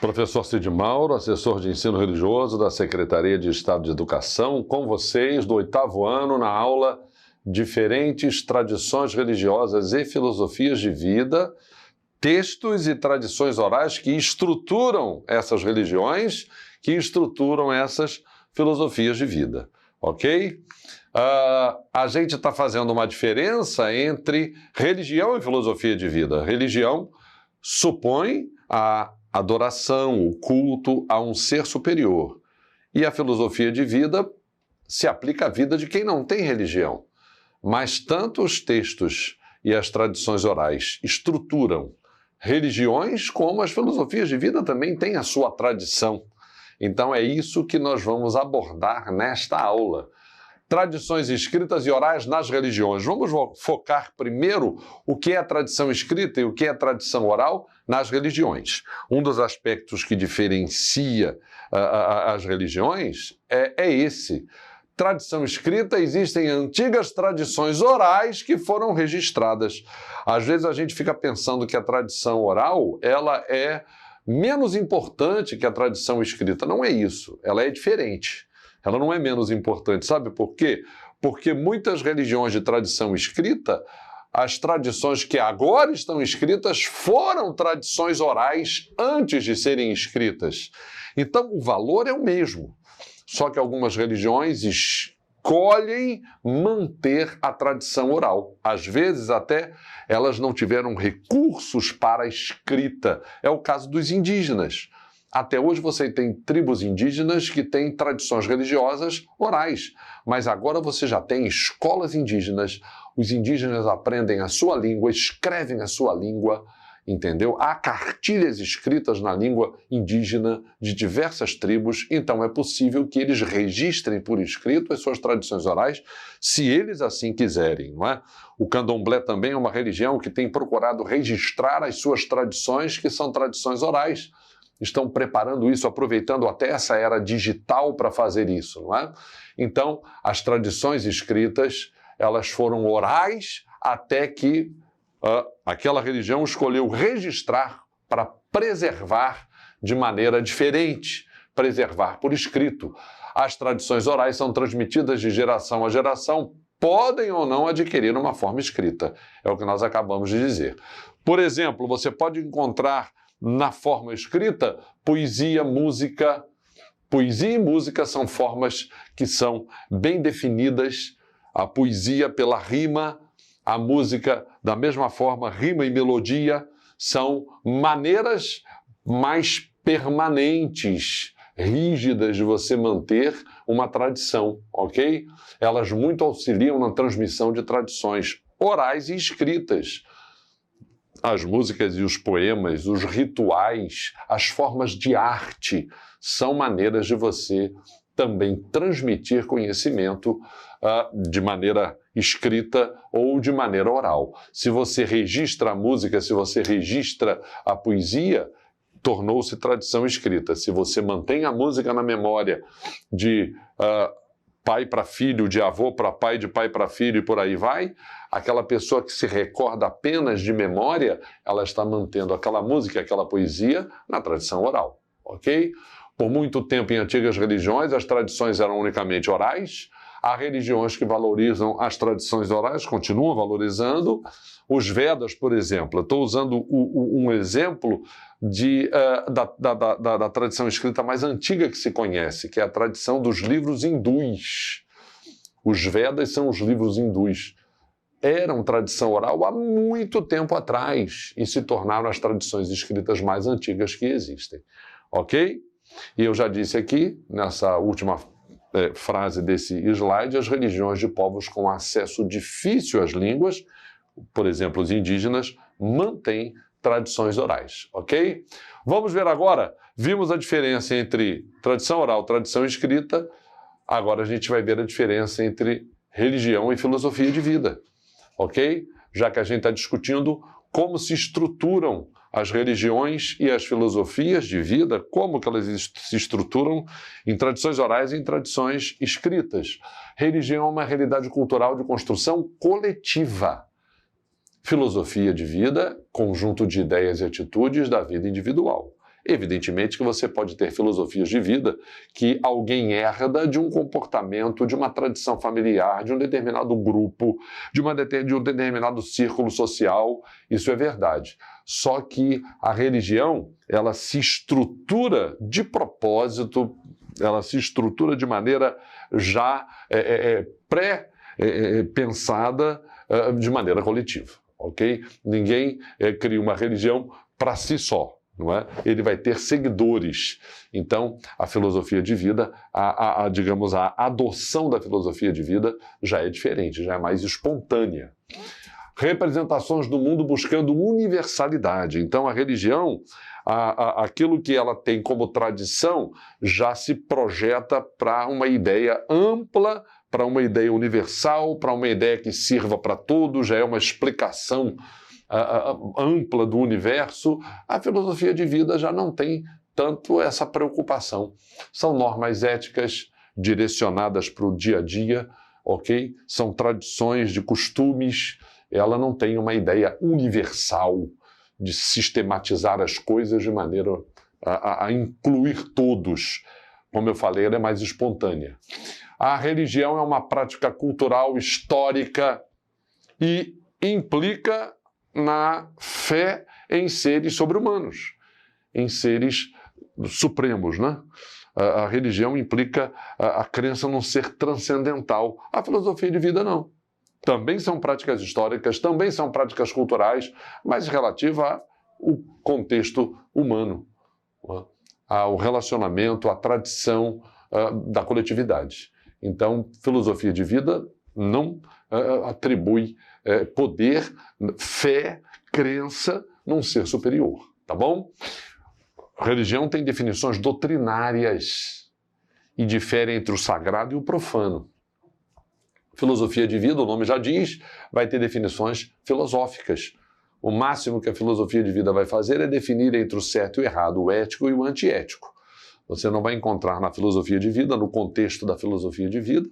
Professor Cid Mauro, assessor de ensino religioso da Secretaria de Estado de Educação, com vocês do 8º ano na aula Diferentes Tradições Religiosas e Filosofias de Vida, textos e tradições orais que estruturam essas religiões, que estruturam essas filosofias de vida, ok? A gente está fazendo uma diferença entre religião e filosofia de vida. Religião supõe a adoração, o culto a um ser superior. E a filosofia de vida se aplica à vida de quem não tem religião. Mas tanto os textos e as tradições orais estruturam religiões, como as filosofias de vida também têm a sua tradição. Então é isso que nós vamos abordar nesta aula. Tradições escritas e orais nas religiões. Vamos focar primeiro o que é a tradição escrita e o que é a tradição oral nas religiões. Um dos aspectos que diferencia as religiões é esse. Tradição escrita, existem antigas tradições orais que foram registradas. Às vezes a gente fica pensando que a tradição oral ela é menos importante que a tradição escrita. Não é isso, ela é diferente. Ela não é menos importante. Sabe por quê? Porque muitas religiões de tradição escrita, as tradições que agora estão escritas foram tradições orais antes de serem escritas. Então, o valor é o mesmo. Só que algumas religiões escolhem manter a tradição oral. Às vezes, até, elas não tiveram recursos para a escrita. É o caso dos indígenas. Até hoje você tem tribos indígenas que têm tradições religiosas orais, mas agora você já tem escolas indígenas, os indígenas aprendem a sua língua, escrevem a sua língua, entendeu? Há cartilhas escritas na língua indígena de diversas tribos, então é possível que eles registrem por escrito as suas tradições orais, se eles assim quiserem, não é? O candomblé também é uma religião que tem procurado registrar as suas tradições, que são tradições orais. Estão preparando isso, aproveitando até essa era digital para fazer isso, não é? Então, as tradições escritas, elas foram orais até que aquela religião escolheu registrar para preservar de maneira diferente, preservar por escrito. As tradições orais são transmitidas de geração a geração, podem ou não adquirir uma forma escrita. É o que nós acabamos de dizer. Por exemplo, você pode encontrar na forma escrita, poesia, música. Poesia e música são formas que são bem definidas. A poesia pela rima, a música da mesma forma, rima e melodia, são maneiras mais permanentes, rígidas de você manter uma tradição, ok? Elas muito auxiliam na transmissão de tradições orais e escritas. As músicas e os poemas, os rituais, as formas de arte são maneiras de você também transmitir conhecimento de maneira escrita ou de maneira oral. Se você registra a música, se você registra a poesia, tornou-se tradição escrita. Se você mantém a música na memória de pai para filho, de avô para pai, de pai para filho e por aí vai, aquela pessoa que se recorda apenas de memória, ela está mantendo aquela música, aquela poesia na tradição oral, ok? Por muito tempo em antigas religiões, as tradições eram unicamente orais. Há religiões que valorizam as tradições orais, continuam valorizando. Os Vedas, por exemplo, estou usando um exemplo da tradição escrita mais antiga que se conhece, que é a tradição dos livros hindus. Os Vedas são os livros hindus. Eram tradição oral há muito tempo atrás e se tornaram as tradições escritas mais antigas que existem. Ok? E eu já disse aqui, nessa última frase desse slide, as religiões de povos com acesso difícil às línguas, por exemplo, os indígenas, mantêm tradições orais, ok? Vamos ver agora, vimos a diferença entre tradição oral e tradição escrita, agora a gente vai ver a diferença entre religião e filosofia de vida, ok? Já que a gente está discutindo como se estruturam as religiões e as filosofias de vida, como que elas se estruturam em tradições orais e em tradições escritas. Religião é uma realidade cultural de construção coletiva. Filosofia de vida, conjunto de ideias e atitudes da vida individual. Evidentemente que você pode ter filosofias de vida que alguém herda de um comportamento, de uma tradição familiar, de um determinado grupo, de um determinado círculo social. Isso é verdade. Só que a religião, ela se estrutura de propósito, ela se estrutura de maneira já pré-pensada de maneira coletiva, ok? Ninguém cria uma religião para si só. Não é? Ele vai ter seguidores. Então, a filosofia de vida, digamos, a adoção da filosofia de vida já é diferente, já é mais espontânea. Representações do mundo buscando universalidade. Então, a religião, aquilo que ela tem como tradição, já se projeta para uma ideia ampla, para uma ideia universal, para uma ideia que sirva para todos, já é uma explicação ampla do universo. A filosofia de vida já não tem tanto essa preocupação. São normas éticas direcionadas para o dia a dia, ok? São tradições de costumes. Ela não tem uma ideia universal de sistematizar as coisas de maneira a incluir todos. Como eu falei, ela é mais espontânea. A religião é uma prática cultural, histórica e implica na fé em seres sobre-humanos, em seres supremos, né? A religião implica a crença num ser transcendental. A filosofia de vida não. Também são práticas históricas, também são práticas culturais, mas relativa ao contexto humano, ao relacionamento, à tradição da coletividade. Então, filosofia de vida não atribui poder, fé, crença num ser superior, tá bom? A religião tem definições doutrinárias e difere entre o sagrado e o profano. Filosofia de vida, o nome já diz, vai ter definições filosóficas. O máximo que a filosofia de vida vai fazer é definir entre o certo e o errado, o ético e o antiético. Você não vai encontrar na filosofia de vida, no contexto da filosofia de vida,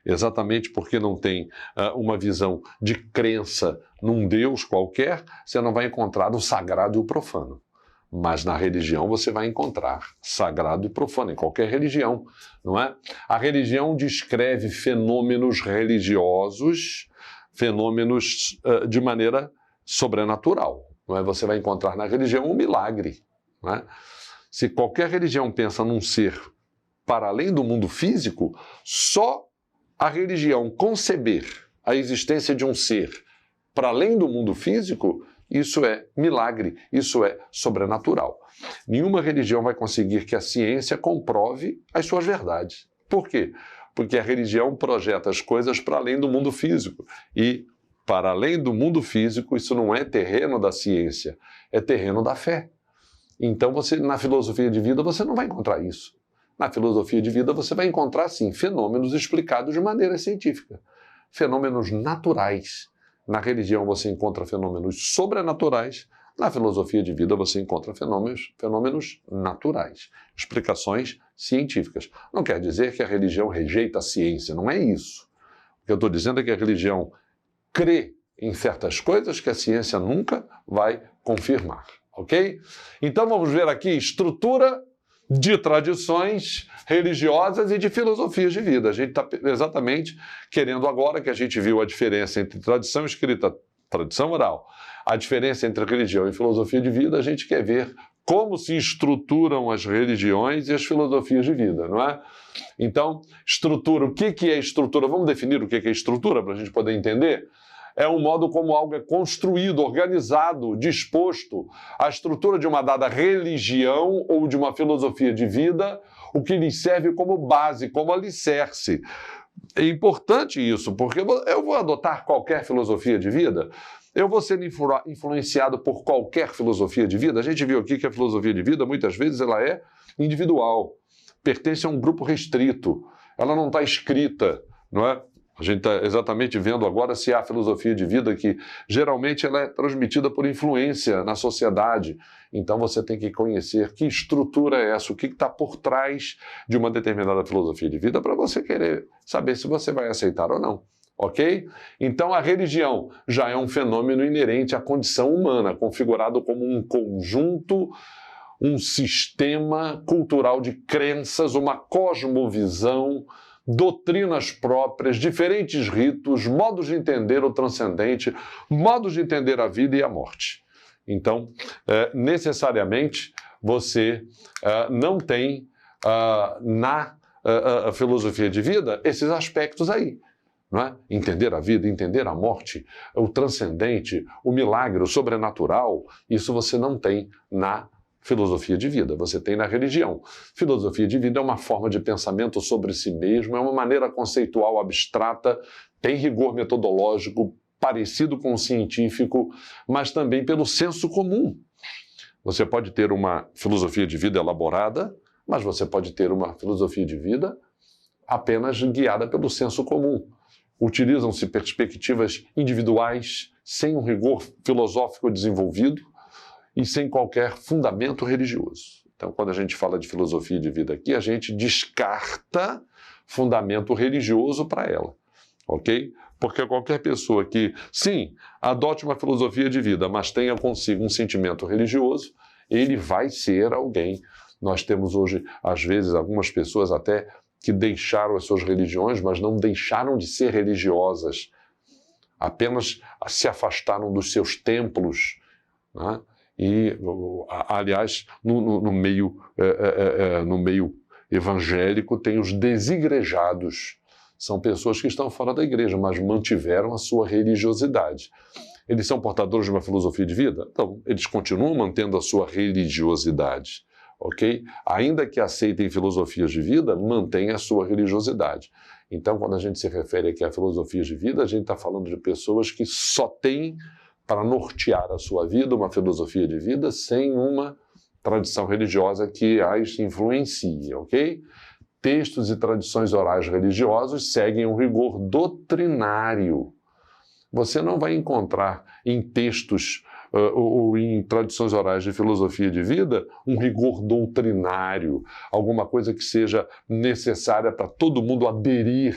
exatamente porque não tem uma visão de crença num Deus qualquer, você não vai encontrar o sagrado e o profano. Mas na religião você vai encontrar sagrado e profano, em qualquer religião, não é? A religião descreve fenômenos religiosos, fenômenos de maneira sobrenatural, não é? Você vai encontrar na religião um milagre, não é? Se qualquer religião pensa num ser para além do mundo físico, só a religião conceber a existência de um ser para além do mundo físico, isso é milagre, isso é sobrenatural. Nenhuma religião vai conseguir que a ciência comprove as suas verdades. Por quê? Porque a religião projeta as coisas para além do mundo físico. E, para além do mundo físico, isso não é terreno da ciência, é terreno da fé. Então, na filosofia de vida, você não vai encontrar isso. Na filosofia de vida, você vai encontrar, sim, fenômenos explicados de maneira científica. Fenômenos naturais. Na religião você encontra fenômenos sobrenaturais, na filosofia de vida você encontra fenômenos naturais, explicações científicas. Não quer dizer que a religião rejeita a ciência, não é isso. O que eu estou dizendo é que a religião crê em certas coisas que a ciência nunca vai confirmar, ok? Então vamos ver aqui estrutura de tradições religiosas e de filosofias de vida. A gente está exatamente querendo agora que a gente viu a diferença entre tradição escrita, tradição oral, a diferença entre religião e filosofia de vida, a gente quer ver como se estruturam as religiões e as filosofias de vida, não é? Então, estrutura, o que é estrutura? Vamos definir o que é estrutura para a gente poder entender? É um modo como algo é construído, organizado, disposto. A estrutura de uma dada religião ou de uma filosofia de vida, o que lhe serve como base, como alicerce. É importante isso, porque eu vou adotar qualquer filosofia de vida, eu vou ser influenciado por qualquer filosofia de vida. A gente viu aqui que a filosofia de vida, muitas vezes, ela é individual, pertence a um grupo restrito, ela não está escrita, não é? A gente está exatamente vendo agora se há filosofia de vida que geralmente ela é transmitida por influência na sociedade. Então você tem que conhecer que estrutura é essa, o que está por trás de uma determinada filosofia de vida para você querer saber se você vai aceitar ou não. Ok? Então a religião já é um fenômeno inerente à condição humana, configurado como um conjunto um sistema cultural de crenças, uma cosmovisão, doutrinas próprias, diferentes ritos, modos de entender o transcendente, modos de entender a vida e a morte. Então, necessariamente, você não tem na filosofia de vida esses aspectos aí. Não é? Entender a vida, entender a morte, o transcendente, o milagre, o sobrenatural, isso você não tem na filosofia de vida, você tem na religião. Filosofia de vida é uma forma de pensamento sobre si mesmo, é uma maneira conceitual abstrata, tem rigor metodológico parecido com o científico, mas também pelo senso comum. Você pode ter uma filosofia de vida elaborada, mas você pode ter uma filosofia de vida apenas guiada pelo senso comum. Utilizam-se perspectivas individuais, sem um rigor filosófico desenvolvido e sem qualquer fundamento religioso. Então, quando a gente fala de filosofia de vida aqui, a gente descarta fundamento religioso para ela, ok? Porque qualquer pessoa que, sim, adote uma filosofia de vida, mas tenha consigo um sentimento religioso, ele vai ser alguém. Nós temos hoje, às vezes, algumas pessoas até que deixaram as suas religiões, mas não deixaram de ser religiosas. Apenas se afastaram dos seus templos, né? E, aliás, no meio evangélico tem os desigrejados. São pessoas que estão fora da igreja, mas mantiveram a sua religiosidade. Eles são portadores de uma filosofia de vida? Então, eles continuam mantendo a sua religiosidade. Ok? Ainda que aceitem filosofias de vida, mantém a sua religiosidade. Então, quando a gente se refere aqui a filosofias de vida, a gente está falando de pessoas que só têm para nortear a sua vida uma filosofia de vida sem uma tradição religiosa que as influencie, ok? Textos e tradições orais religiosos seguem um rigor doutrinário. Você não vai encontrar em textos ou em tradições orais de filosofia de vida, um rigor doutrinário, alguma coisa que seja necessária para todo mundo aderir.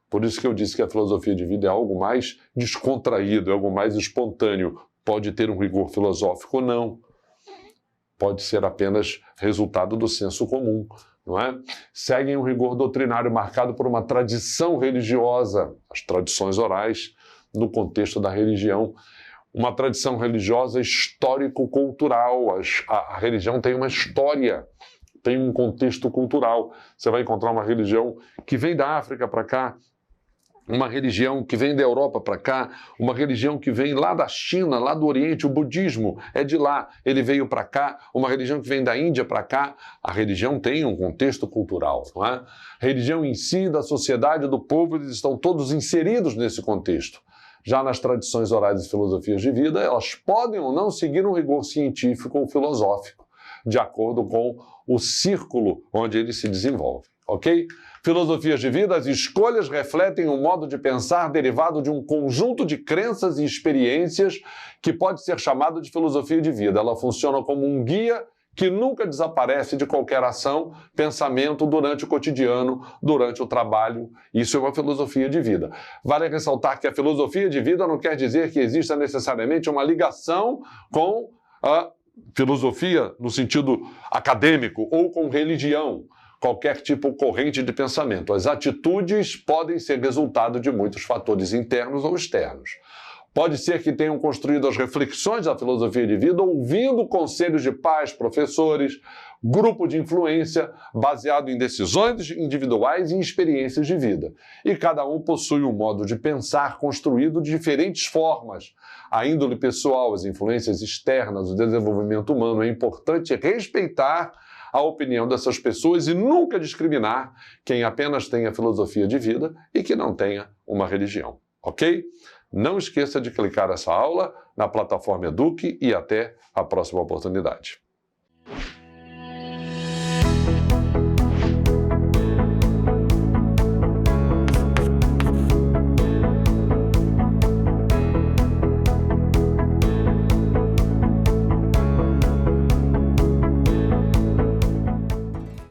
Por isso que eu disse que a filosofia de vida é algo mais descontraído, é algo mais espontâneo. Pode ter um rigor filosófico ou não. Pode ser apenas resultado do senso comum, não é? Seguem um rigor doutrinário marcado por uma tradição religiosa, as tradições orais, no contexto da religião. Uma tradição religiosa histórico-cultural. A religião tem uma história, tem um contexto cultural. Você vai encontrar uma religião que vem da África para cá, uma religião que vem da Europa para cá, uma religião que vem lá da China, lá do Oriente, o budismo é de lá, ele veio para cá, uma religião que vem da Índia para cá. A religião tem um contexto cultural, não é? A religião em si, da sociedade, do povo, eles estão todos inseridos nesse contexto. Já nas tradições orais e filosofias de vida, elas podem ou não seguir um rigor científico ou filosófico, de acordo com o círculo onde ele se desenvolve, ok? Filosofias de vida, as escolhas refletem um modo de pensar derivado de um conjunto de crenças e experiências que pode ser chamado de filosofia de vida. Ela funciona como um guia que nunca desaparece de qualquer ação, pensamento durante o cotidiano, durante o trabalho. Isso é uma filosofia de vida. Vale ressaltar que a filosofia de vida não quer dizer que exista necessariamente uma ligação com a filosofia no sentido acadêmico ou com religião, qualquer tipo corrente de pensamento. As atitudes podem ser resultado de muitos fatores internos ou externos. Pode ser que tenham construído as reflexões da filosofia de vida ouvindo conselhos de pais, professores, grupo de influência baseado em decisões individuais e em experiências de vida. E cada um possui um modo de pensar construído de diferentes formas. A índole pessoal, as influências externas, o desenvolvimento humano. É importante respeitar a opinião dessas pessoas e nunca discriminar quem apenas tenha filosofia de vida e que não tenha uma religião, ok? Não esqueça de clicar essa aula na plataforma Eduque e até a próxima oportunidade.